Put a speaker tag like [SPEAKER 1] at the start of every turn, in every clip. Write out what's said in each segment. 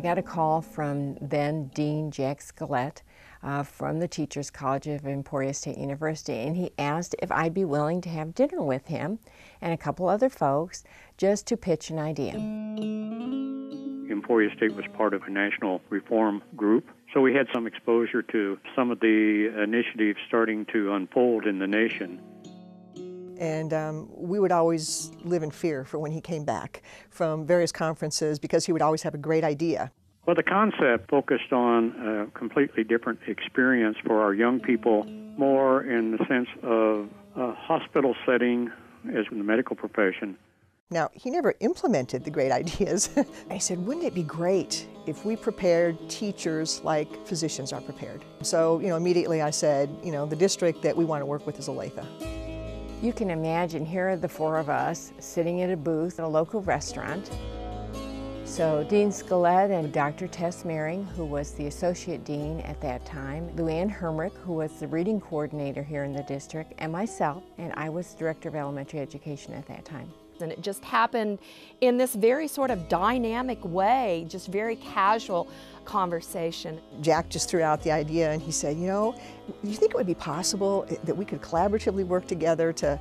[SPEAKER 1] got a call from then Dean Jack Skelett from the Teachers College of Emporia State University, and he asked if I'd be willing to have dinner with him and a couple other folks just to pitch an idea.
[SPEAKER 2] Emporia State was part of a national reform group, so we had some exposure to some of the initiatives starting to unfold in the nation.
[SPEAKER 3] And we would always live in fear for when he came back from various conferences because he would always have a great idea.
[SPEAKER 2] Well, the concept focused on a completely different experience for our young people, more in the sense of a hospital setting as in the medical profession.
[SPEAKER 3] Now, he never implemented the great ideas. I said, wouldn't it be great if we prepared teachers like physicians are prepared? So, immediately I said, the district that we want to work with is Olathe.
[SPEAKER 1] You can imagine, here are the four of us sitting at a booth at a local restaurant. So Dean Skelett and Dr. Tess Mehring, who was the Associate Dean at that time, Luann Hermrich, who was the reading coordinator here in the district, and myself, and I was Director of Elementary Education at that time.
[SPEAKER 4] And it just happened in this very sort of dynamic way, just very casual conversation.
[SPEAKER 3] Jack just threw out the idea and he said, do you think it would be possible that we could collaboratively work together to,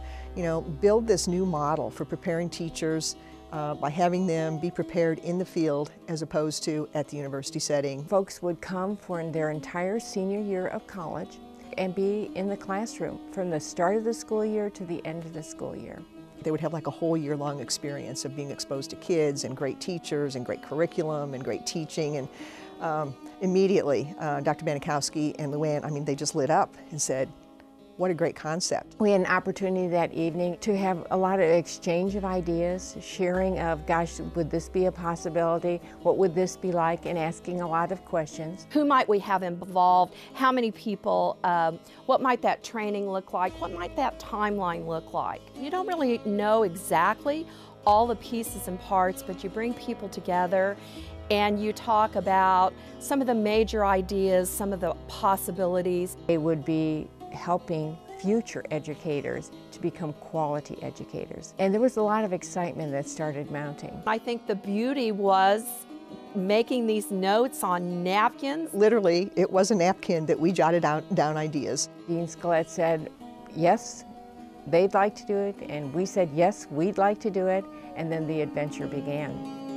[SPEAKER 3] build this new model for preparing teachers by having them be prepared in the field as opposed to at the university setting.
[SPEAKER 1] Folks would come for their entire senior year of college and be in the classroom from the start of the school year to the end of the school year.
[SPEAKER 3] They would have like a whole year-long experience of being exposed to kids and great teachers and great curriculum and great teaching. And immediately, Dr. Banikowski and Luann, they just lit up and said, what a great concept.
[SPEAKER 1] We had an opportunity that evening to have a lot of exchange of ideas, sharing of, gosh, would this be a possibility? What would this be like? And asking a lot of questions.
[SPEAKER 4] Who might we have involved? How many people? What might that training look like? What might that timeline look like? You don't really know exactly all the pieces and parts, but you bring people together and you talk about some of the major ideas, some of the possibilities.
[SPEAKER 1] It would be helping future educators to become quality educators. And there was a lot of excitement that started mounting.
[SPEAKER 4] I think the beauty was making these notes on napkins.
[SPEAKER 3] Literally, it was a napkin that we jotted down ideas.
[SPEAKER 1] Dean Skelett said, yes, they'd like to do it, and we said, yes, we'd like to do it, and then the adventure began.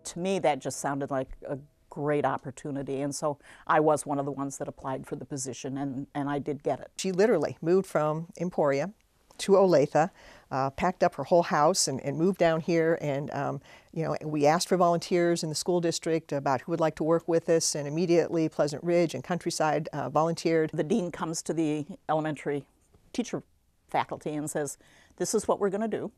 [SPEAKER 5] To me, that just sounded like a great opportunity, and so I was one of the ones that applied for the position, and I did get it.
[SPEAKER 3] She literally moved from Emporia to Olathe, packed up her whole house and moved down here, and we asked for volunteers in the school district about who would like to work with us, and immediately Pleasant Ridge and Countryside volunteered.
[SPEAKER 5] The dean comes to the elementary teacher faculty and says, this is what we're going to do.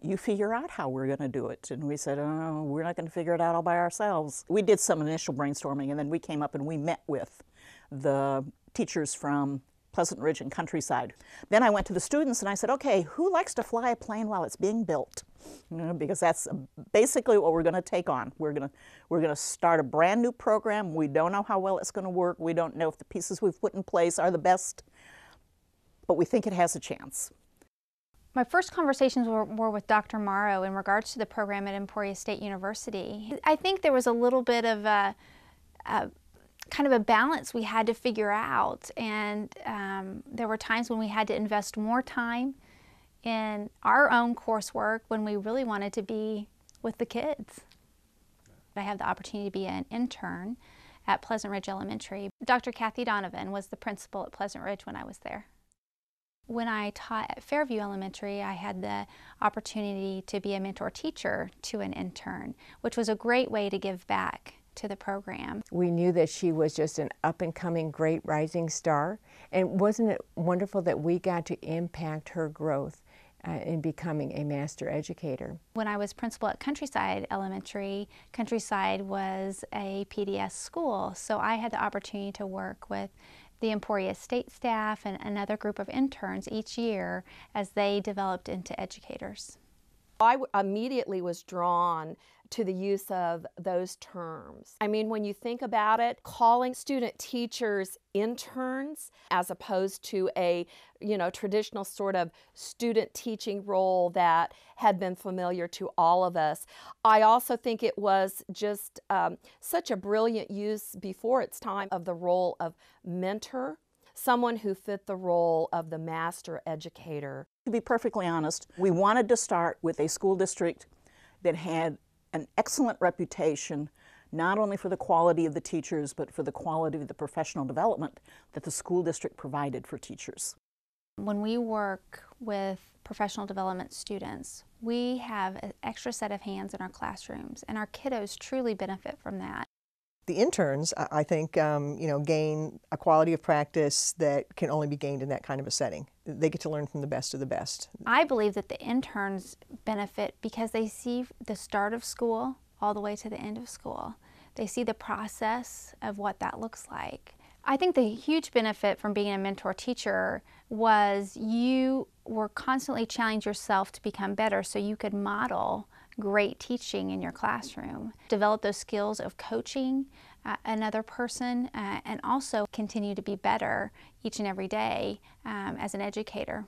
[SPEAKER 5] You figure out how we're going to do it. And we said, oh, we're not going to figure it out all by ourselves. We did some initial brainstorming, and then we came up and we met with the teachers from Pleasant Ridge and Countryside. Then I went to the students and I said, okay, who likes to fly a plane while it's being built? Because that's basically what we're going to take on. We're going to start a brand new program. We don't know how well it's going to work. We don't know if the pieces we've put in place are the best, but we think it has a chance.
[SPEAKER 6] My first conversations were with Dr. Morrow in regards to the program at Emporia State University. I think there was a little bit of a kind of a balance we had to figure out, and there were times when we had to invest more time in our own coursework when we really wanted to be with the kids. I had the opportunity to be an intern at Pleasant Ridge Elementary. Dr. Kathy Donovan was the principal at Pleasant Ridge when I was there. When I taught at Fairview Elementary, I had the opportunity to be a mentor teacher to an intern, which was a great way to give back to the program.
[SPEAKER 1] We knew that she was just an up-and-coming great rising star, and wasn't it wonderful that we got to impact her growth in becoming a master educator.
[SPEAKER 6] When I was principal at Countryside Elementary, Countryside was a PDS school, so I had the opportunity to work with the Emporia State staff and another group of interns each year as they developed into educators.
[SPEAKER 4] I immediately was drawn to the use of those terms. I mean, when you think about it, calling student teachers interns as opposed to a, traditional sort of student teaching role that had been familiar to all of us. I also think it was just such a brilliant use before its time of the role of mentor, someone who fit the role of the master educator.
[SPEAKER 5] To be perfectly honest, we wanted to start with a school district that had an excellent reputation, not only for the quality of the teachers, but for the quality of the professional development that the school district provided for teachers.
[SPEAKER 6] When we work with professional development students, we have an extra set of hands in our classrooms, and our kiddos truly benefit from that.
[SPEAKER 3] The interns, I think, gain a quality of practice that can only be gained in that kind of a setting. They get to learn from the best of the best.
[SPEAKER 6] I believe that the interns benefit because they see the start of school all the way to the end of school. They see the process of what that looks like. I think the huge benefit from being a mentor teacher was you were constantly challenging yourself to become better so you could model great teaching in your classroom, develop those skills of coaching another person, and also continue to be better each and every day as an educator.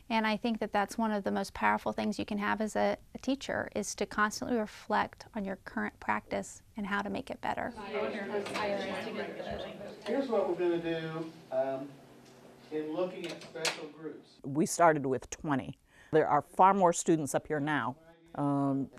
[SPEAKER 6] And I think that that's one of the most powerful things you can have as a teacher, is to constantly reflect on your current practice and how to make it better.
[SPEAKER 7] Here's what we're going to do in looking at special groups.
[SPEAKER 5] We started with 20. There are far more students up here now.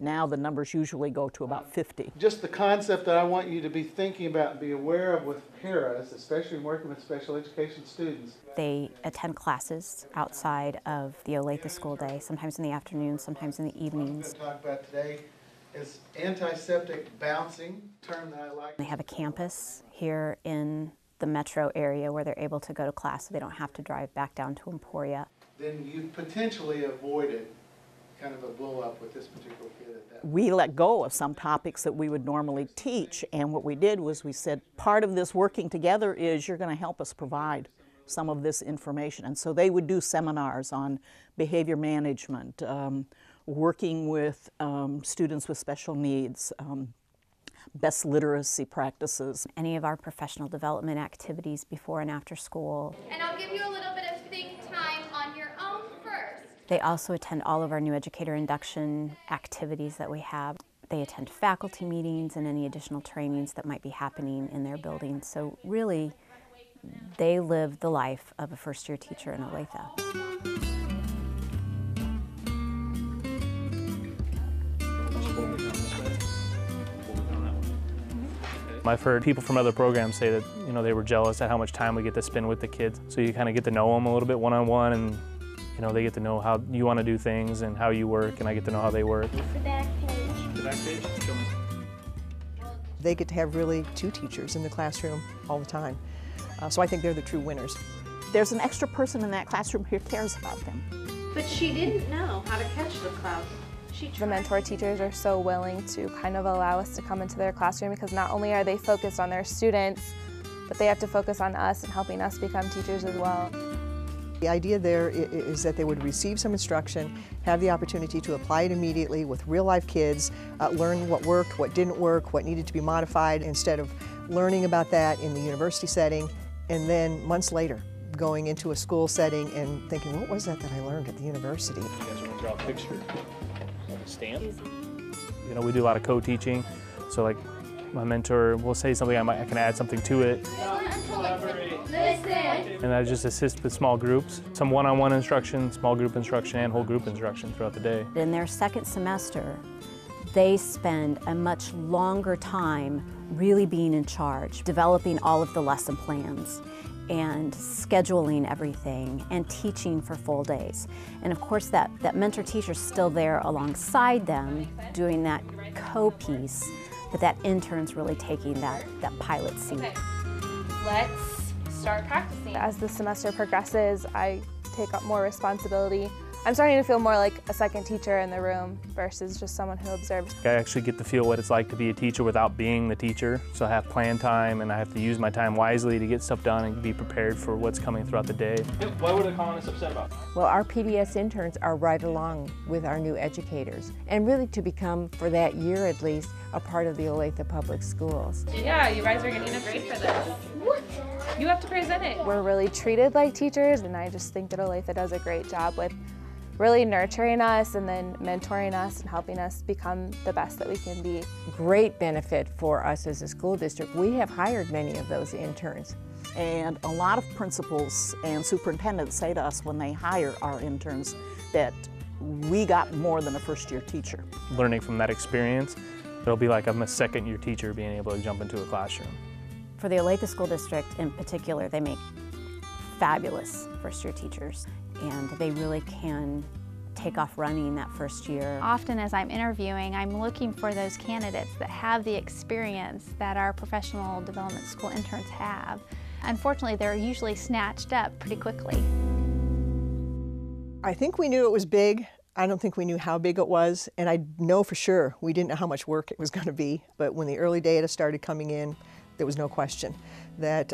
[SPEAKER 5] Now the numbers usually go to about 50.
[SPEAKER 7] Just the concept that I want you to be thinking about and be aware of with paras, especially working with special education students.
[SPEAKER 8] They attend classes outside of the Olathe school day, sometimes in the afternoon, sometimes in the evenings.
[SPEAKER 7] What I'm going to talk about today is antiseptic bouncing, term that I like.
[SPEAKER 8] They have a campus here in the metro area where they're able to go to class so they don't have to drive back down to Emporia.
[SPEAKER 7] Then you potentially avoided kind of a blow up with this particular kid at that.
[SPEAKER 5] We let go of some topics that we would normally teach, and what we did was we said, part of this working together is you're going to help us provide some of this information. And so they would do seminars on behavior management, working with students with special needs, best literacy practices.
[SPEAKER 8] Any of our professional development activities before and after school.
[SPEAKER 9] And I'll give you a little bit of think time on your own first.
[SPEAKER 8] They also attend all of our new educator induction activities that we have. They attend faculty meetings and any additional trainings that might be happening in their building. So really, they live the life of a first-year teacher in Olathe.
[SPEAKER 10] I've heard people from other programs say that they were jealous at how much time we get to spend with the kids. So you kind of get to know them a little bit one-on-one, and they get to know how you want to do things and how you work, and I get to know how they work.
[SPEAKER 9] The back page.
[SPEAKER 10] The back page? Show me.
[SPEAKER 3] They get to have really two teachers in the classroom all the time. So I think they're the true winners.
[SPEAKER 5] There's an extra person in that classroom who cares about them.
[SPEAKER 9] But she didn't know how to catch the cloud.
[SPEAKER 11] The mentor teachers are so willing to kind of allow us to come into their classroom, because not only are they focused on their students, but they have to focus on us and helping us become teachers as well.
[SPEAKER 3] The idea there is that they would receive some instruction, have the opportunity to apply it immediately with real-life kids, learn what worked, what didn't work, what needed to be modified, instead of learning about that in the university setting, and then months later going into a school setting and thinking, what was that I learned at the university?
[SPEAKER 10] You guys want to draw a picture? Stamp. We do a lot of co-teaching, so like my mentor will say something, I can add something to it. And I just assist with small groups, some one-on-one instruction, small group instruction, and whole group instruction throughout the day.
[SPEAKER 8] In their second semester, they spend a much longer time really being in charge, developing all of the lesson plans and scheduling everything and teaching for full days. And of course that mentor teacher's still there alongside them doing that co-piece, but that intern's really taking that pilot seat.
[SPEAKER 9] Okay. Let's start practicing.
[SPEAKER 11] As the semester progresses, I take up more responsibility. I'm starting to feel more like a second teacher in the room versus just someone who observes.
[SPEAKER 10] I actually get to feel what it's like to be a teacher without being the teacher. So I have plan time and I have to use my time wisely to get stuff done and be prepared for what's coming throughout the day.
[SPEAKER 12] What were the colonists upset about?
[SPEAKER 1] Well, our PDS interns are right along with our new educators, and really to become, for that year at least, a part of the Olathe Public Schools.
[SPEAKER 13] Yeah, you guys are getting a grade for this. You have to present it.
[SPEAKER 11] We're really treated like teachers, and I just think that Olathe does a great job with really nurturing us and then mentoring us and helping us become the best that we can be.
[SPEAKER 1] Great benefit for us as a school district. We have hired many of those interns.
[SPEAKER 5] And a lot of principals and superintendents say to us when they hire our interns that we got more than a first-year teacher.
[SPEAKER 10] Learning from that experience, it'll be like I'm a second-year teacher being able to jump into a classroom.
[SPEAKER 8] For the Olathe School District in particular, they make fabulous first-year teachers, and they really can take off running that first year.
[SPEAKER 6] Often as I'm interviewing, I'm looking for those candidates that have the experience that our professional development school interns have. Unfortunately, they're usually snatched up pretty quickly.
[SPEAKER 3] I think we knew it was big. I don't think we knew how big it was, and I know for sure we didn't know how much work it was going to be. But when the early data started coming in, there was no question that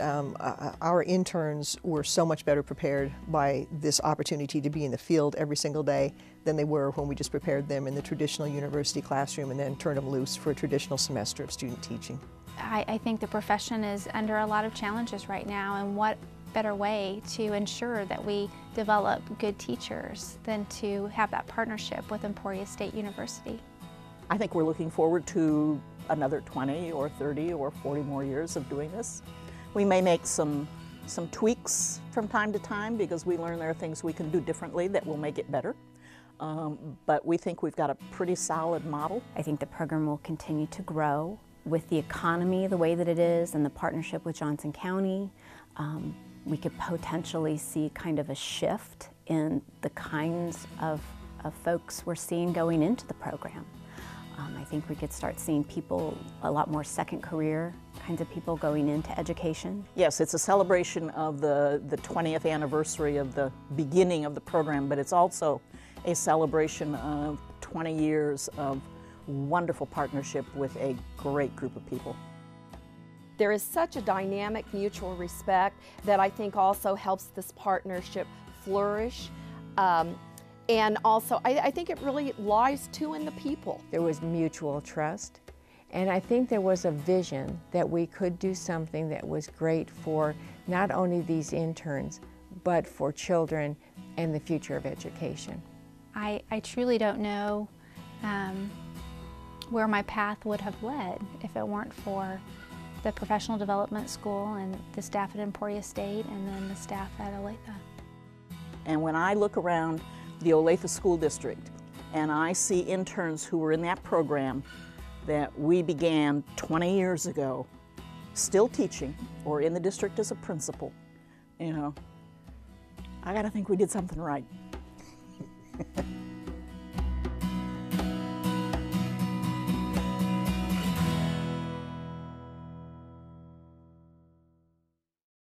[SPEAKER 3] our interns were so much better prepared by this opportunity to be in the field every single day than they were when we just prepared them in the traditional university classroom and then turned them loose for a traditional semester of student teaching.
[SPEAKER 6] I think the profession is under a lot of challenges right now, and what better way to ensure that we develop good teachers than to have that partnership with Emporia State University.
[SPEAKER 5] I think we're looking forward to another 20 or 30 or 40 more years of doing this. We may make some tweaks from time to time because we learn there are things we can do differently that will make it better. But we think we've got a pretty solid model.
[SPEAKER 8] I think the program will continue to grow with the economy the way that it is and the partnership with Johnson County. We could potentially see kind of a shift in the kinds of folks we're seeing going into the program. I think we could start seeing people, a lot more second career kinds of people going into education.
[SPEAKER 5] Yes, it's a celebration of the 20th anniversary of the beginning of the program, but it's also a celebration of 20 years of wonderful partnership with a great group of people.
[SPEAKER 4] There is such a dynamic mutual respect that I think also helps this partnership flourish. And also, I think it really lies too in the people.
[SPEAKER 1] There was mutual trust, and I think there was a vision that we could do something that was great for not only these interns, but for children and the future of education.
[SPEAKER 6] I truly don't know where my path would have led if it weren't for the professional development school and the staff at Emporia State and then the staff at Olathe.
[SPEAKER 5] And when I look around the Olathe School District and I see interns who were in that program that we began 20 years ago, still teaching or in the district as a principal, you know, I gotta think we did something right.